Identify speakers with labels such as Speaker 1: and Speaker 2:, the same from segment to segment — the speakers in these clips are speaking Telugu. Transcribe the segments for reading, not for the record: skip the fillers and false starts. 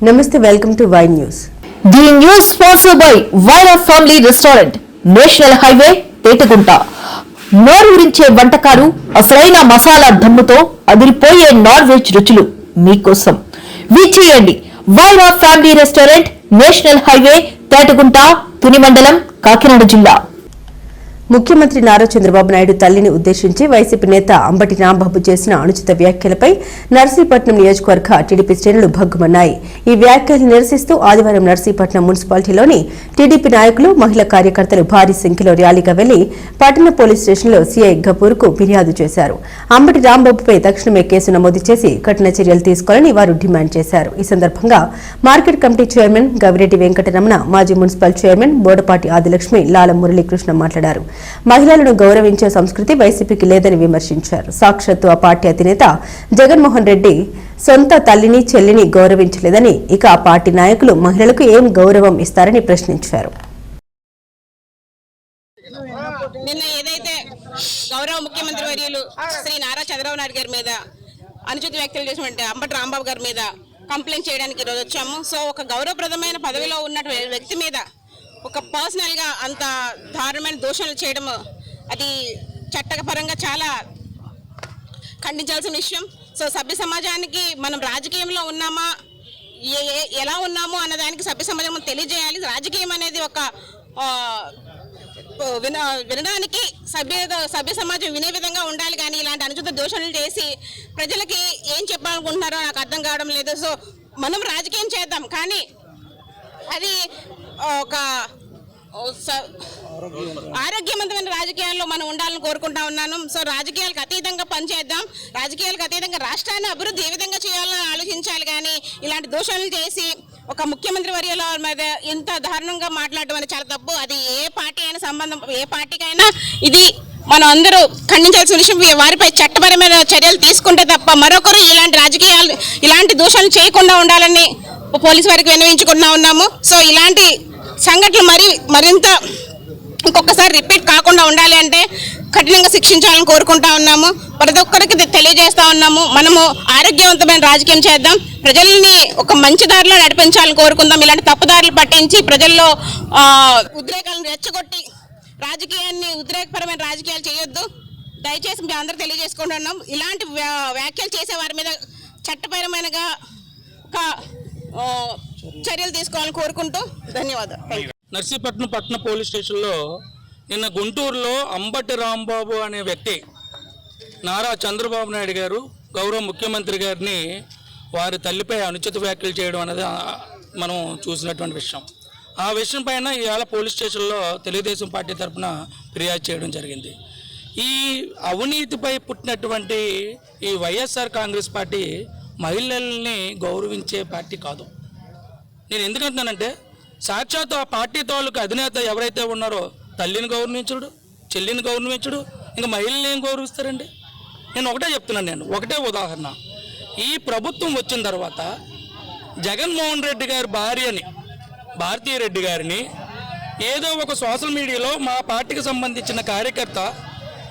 Speaker 1: Namaste, welcome to Y News.
Speaker 2: The news sponsored by Vaira Family Restaurant, National Highway, Tetugunta. నోరూరించే వంటకాలు, అసలైన మసాలా దమ్ముతో అదిరిపోయే నాన్ వెజ్ రుచులు మీకోసం. విచ్చేయండి Wyra family restaurant, national highway, Tetagunta, Tuni మండలం, కాకినాడ జిల్లా.
Speaker 1: ముఖ్యమంత్రి నారా చంద్రబాబు నాయుడు తల్లిని ఉద్దేశించి వైసీపీ నేత అంబటి రాంబాబు చేసిన అనుచిత వ్యాఖ్యలపై నర్సీపట్నం నియోజకవర్గ టీడీపీ శ్రేణులు భగ్గుమన్నాయి. ఈ వ్యాఖ్యలు నిరసిస్తూ ఆదివారం నర్సీపట్నం మున్సిపాలిటీలోని టీడీపీ నాయకులు, మహిళా కార్యకర్తలు భారీ సంఖ్యలో ర్యాలీగా వెళ్లి పట్టణ పోలీస్ స్టేషన్లో సీఐ గపూర్ కు ఫిర్యాదు చేశారు. అంబటి రాంబాబుపై తక్షణమే కేసు నమోదు చేసి కఠిన చర్యలు తీసుకోవాలని వారు డిమాండ్ చేశారు. ఈ సందర్భంగా market committee chairman Gavireddy Venkataramana, మాజీ మున్సిపల్ చైర్మన్ బోడపాటి ఆదిలక్ష్మి, లాల మురళీకృష్ణ మాట్లాడారు. మహిళలను గౌరవించే సంస్కృతి వైసీపీకి లేదని విమర్శించారు. సాక్షాత్తు ఆ పార్టీ అధినేత జగన్మోహన్ రెడ్డి సొంత తల్లిని, చెల్లిని గౌరవించలేదని, ఇక ఆ పార్టీ నాయకులు మహిళలకు ఏం గౌరవం ఇస్తారని ప్రశ్నించారు.
Speaker 3: నిన్న ఏదైతే గౌరవ ముఖ్యమంత్రి వర్యులు శ్రీ నారా చంద్రబాబు నాయుడు గారి మీద అనుచిత వ్యాఖ్యలు చేసినటువంటి అంబటి రాంబాబు గారి మీద కంప్లైంట్ చేయడానికి ఈరోజు వచ్చాము. సో ఒక గౌరవప్రదమైన పదవిలో ఉన్న వ్యక్తి మీద ఒక పర్సనల్గా అంత దారుణమైన దోషణలు చేయడం అది చట్టపరంగా చాలా ఖండించాల్సిన విషయం. సో సభ్య సమాజానికి మనం రాజకీయంలో ఉన్నామా, ఎలా ఉన్నాము అన్నదానికి సభ్య సమాజం తెలియజేయాలి. రాజకీయం అనేది ఒక వినడానికి సభ్య సమాజం వినే విధంగా ఉండాలి, కానీ ఇలాంటి అనుచిత దోషణలు చేసి ప్రజలకి ఏం చెప్పాలనుకుంటున్నారో నాకు అర్థం కావడం లేదు. సో మనం రాజకీయం చేద్దాం, కానీ అది ఒక ఆరోగ్యవంతమైన రాజకీయాల్లో మనం ఉండాలని కోరుకుంటా ఉన్నాను. సో రాజకీయాలకు అతీతంగా పనిచేద్దాం, రాజకీయాలకు అతీతంగా రాష్ట్రాన్ని అభివృద్ధి ఏ విధంగా చేయాలని ఆలోచించాలి, కానీ ఇలాంటి దోషాలు చేసి ఒక ముఖ్యమంత్రి వర్యుల మీద ఇంత దారుణంగా మాట్లాడడం అనేది చాలా తప్పు. అది ఏ పార్టీ అయినా సంబంధం, ఏ పార్టీకైనా ఇది మనం అందరూ ఖండించాల్సిన విషయం. వారిపై చట్టపరమైన చర్యలు తీసుకుంటే తప్ప మరొకరు ఇలాంటి దోషాలు చేయకుండా ఉండాలని పోలీసు వారికి విన్నవించుకుంటా ఉన్నాము. సో ఇలాంటి సంఘటనలు మరింత ఇంకొకసారి రిపీట్ కాకుండా ఉండాలి అంటే కఠినంగా శిక్షించాలని కోరుకుంటా ఉన్నాము. ప్రతి ఒక్కరికి తెలియజేస్తా ఉన్నాము, మనము ఆరోగ్యవంతమైన రాజకీయం చేద్దాం, ప్రజల్ని ఒక మంచి దారిలో నడిపించాలని కోరుకుందాం. ఇలాంటి తప్పుదారులు పట్టించి ప్రజల్లో ఉద్రేకాలను రెచ్చగొట్టి ఉద్రేకపరమైన రాజకీయాలు చేయొద్దు. దయచేసి మేము అందరూ తెలియజేసుకుంటున్నాం. ఇలాంటి వ్యాఖ్యలు చేసే వారి మీద చట్టపరమైనగా ఒక చర్యలు తీసుకోవాలని కోరుకుంటూ ధన్యవాదాలు.
Speaker 4: నర్సీపట్నం పట్టణ పోలీస్ స్టేషన్లో నిన్న గుంటూరులో అంబటి రాంబాబు అనే వ్యక్తి నారా చంద్రబాబు నాయుడు గారు గౌరవ ముఖ్యమంత్రి గారిని వారి తల్లిపై అనుచిత వ్యాఖ్యలు చేయడం అనేది మనం చూసినటువంటి విషయం. ఆ విషయం పైన ఇవాళ పోలీస్ స్టేషన్లో తెలుగుదేశం పార్టీ తరఫున ఫిర్యాదు చేయడం జరిగింది. ఈ అవినీతిపై పుట్టినటువంటి ఈ వైఎస్ఆర్ కాంగ్రెస్ పార్టీ మహిళల్ని గౌరవించే పార్టీ కాదు. నేను ఎందుకంటున్నానంటే సాక్షాత్ ఆ పార్టీ తాలూకు అధినేత ఎవరైతే ఉన్నారో తల్లిని గౌరవించడు, చెల్లిని గౌరవించడు, ఇంకా మహిళల్ని ఏం గౌరవిస్తారండి? నేను ఒకటే చెప్తున్నాను, ఒకటే ఉదాహరణ. ఈ ప్రభుత్వం వచ్చిన తర్వాత జగన్మోహన్ రెడ్డి గారి భార్యని, భారతీ రెడ్డి గారిని ఏదో ఒక సోషల్ మీడియాలో మా పార్టీకి సంబంధించిన కార్యకర్త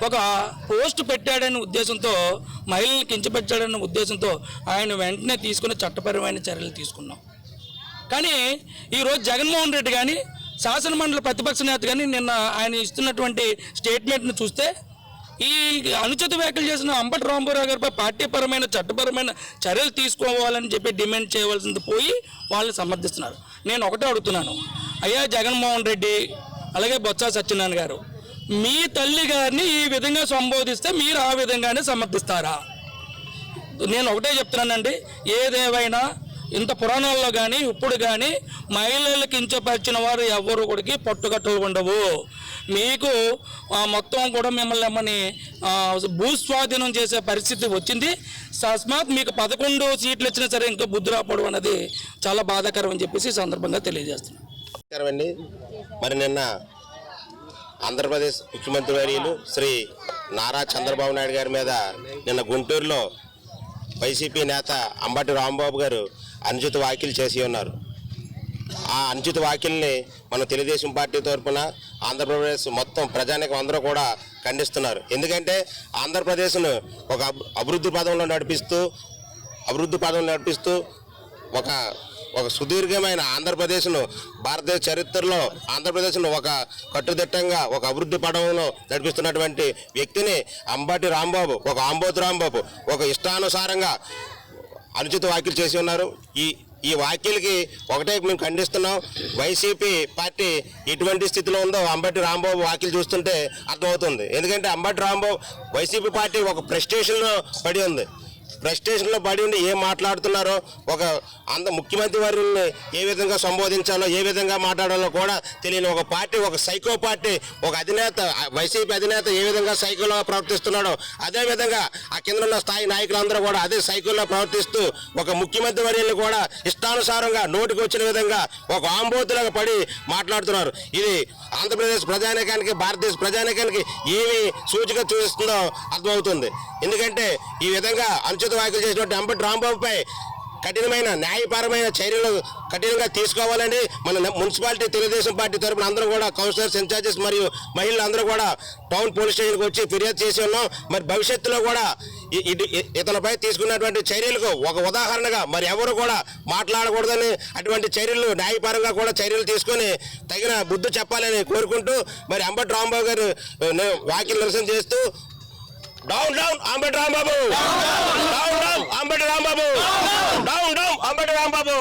Speaker 4: ఒక పోస్ట్ పెట్టాడనే ఉద్దేశంతో, మహిళల్ని కించపెట్టాడనే ఉద్దేశంతో ఆయన వెంటనే తీసుకుని చట్టపరమైన చర్యలు తీసుకున్నాం. కానీ ఈరోజు జగన్మోహన్ రెడ్డి కానీ శాసనమండలి ప్రతిపక్ష నేత కానీ నిన్న ఆయన ఇస్తున్నటువంటి స్టేట్మెంట్ను చూస్తే ఈ అనుచిత వ్యాఖ్యలు చేసిన అంబటి రాంబాబు గారిపై పార్టీపరమైన చట్టపరమైన చర్యలు తీసుకోవాలని చెప్పి డిమాండ్ చేయవలసింది పోయి వాళ్ళని సమర్థిస్తున్నారు. నేను ఒకటే అడుగుతున్నాను, అయ్యా జగన్మోహన్ రెడ్డి అలాగే బొత్స సత్యనారాయణ గారు, మీ తల్లి గారిని ఈ విధంగా సంబోధిస్తే మీరు ఆ విధంగానే సమర్థిస్తారా? నేను ఒకటే చెప్తున్నానండి, ఏదేవైనా ఇంత పురాణాల్లో కానీ ఇప్పుడు కానీ మహిళలు కించపరిచిన వారు ఎవరు కూడా పట్టుకట్టలు ఉండవు. మీకు మొత్తం కూడా మిమ్మల్ని ఏమని భూస్వాధీనం చేసే పరిస్థితి వచ్చింది. తస్మాత్ మీకు 11 సీట్లు వచ్చినా సరే ఇంకా బుద్ధి రాపడం అనేది చాలా బాధాకరం అని చెప్పేసి సందర్భంగా తెలియజేస్తున్నాను.
Speaker 5: మరి నిన్న ఆంధ్రప్రదేశ్ ముఖ్యమంత్రి వర్యులు శ్రీ నారా చంద్రబాబు నాయుడు గారి మీద నిన్న గుంటూరులో వైసీపీ నేత అంబటి రాంబాబు గారు అనుచిత వ్యాఖ్యలు చేసి ఉన్నారు. ఆ అనుచిత వ్యాఖ్యల్ని మన తెలుగుదేశం పార్టీ తరఫున ఆంధ్రప్రదేశ్ మొత్తం ప్రజానికం అందరూ కూడా ఖండిస్తున్నారు. ఎందుకంటే ఆంధ్రప్రదేశ్ను ఒక అభివృద్ధి పదంలో నడిపిస్తూ ఒక సుదీర్ఘమైన ఆంధ్రప్రదేశ్ను భారతదేశ చరిత్రలో ఆంధ్రప్రదేశ్ను ఒక కట్టుదిట్టంగా ఒక అభివృద్ధి పడవలో నడిపిస్తున్నటువంటి వ్యక్తిని అంబటి రాంబాబు, ఒక ఆంబోతు రాంబాబు ఒక ఇష్టానుసారంగా అనుచిత వ్యాఖ్యలు చేసి ఉన్నారు. ఈ వ్యాఖ్యలకి ఒకటే మేము ఖండిస్తున్నాం. వైసీపీ పార్టీ ఎటువంటి స్థితిలో ఉందో అంబటి రాంబాబు వ్యాఖ్యలు చూస్తుంటే అర్థమవుతుంది. ఎందుకంటే అంబటి రాంబాబు వైసీపీ పార్టీ ఒక ప్రెస్టేషన్లో పడి ఉంది. ప్రెస్టేషన్లో పడి ఉండి ఏం మాట్లాడుతున్నారో, ఒక ముఖ్యమంత్రి వారిని ఏ విధంగా సంబోధించాలో, ఏ విధంగా మాట్లాడాలో కూడా తెలియని ఒక పార్టీ, ఒక సైకో పార్టీ, ఒక అధినేత, వైసీపీ అధినేత ఏ విధంగా సైకోలో ప్రవర్తిస్తున్నాడో అదేవిధంగా ఆ కింద ఉన్న స్థాయి నాయకులందరూ కూడా అదే సైకోలో ప్రవర్తిస్తూ ఒక ముఖ్యమంత్రి వర్యుల్ని కూడా ఇష్టానుసారంగా నోటికి వచ్చిన విధంగా ఒక ఆంబోతులాగా పడి మాట్లాడుతున్నారు. ఇది ఆంధ్రప్రదేశ్ ప్రజానీకానికి, భారతదేశ ప్రజానీకానికి ఏమి సూచిక చూపిస్తుందో అర్థమవుతుంది. ఎందుకంటే ఈ విధంగా అనుచిత వ్యాఖ్యలు చేసినట్టు అంబటి రాంబాబుపై కఠినమైన న్యాయపరమైన చర్యలు కఠినంగా తీసుకోవాలని మన మున్సిపాలిటీ తెలుగుదేశం పార్టీ తరఫున అందరూ కూడా కౌన్సిలర్స్, ఇన్ఛార్జెస్ మరియు మహిళలు అందరూ కూడా టౌన్ పోలీస్ స్టేషన్కి వచ్చి ఫిర్యాదు చేసి ఉన్నాం. మరి భవిష్యత్తులో కూడా ఇతనిపై తీసుకున్నటువంటి చర్యలకు ఒక ఉదాహరణగా మరి ఎవరు కూడా మాట్లాడకూడదని, అటువంటి చర్యలు న్యాయపరంగా కూడా చర్యలు తీసుకొని తగిన బుద్ధి చెప్పాలని కోరుకుంటూ మరి అంబటి రాంబాబు గారు వ్యాఖ్యలు నిరసన చేస్తూ down down Ambati Rambabu, down down Ambati Rambabu, down down Ambati Rambabu.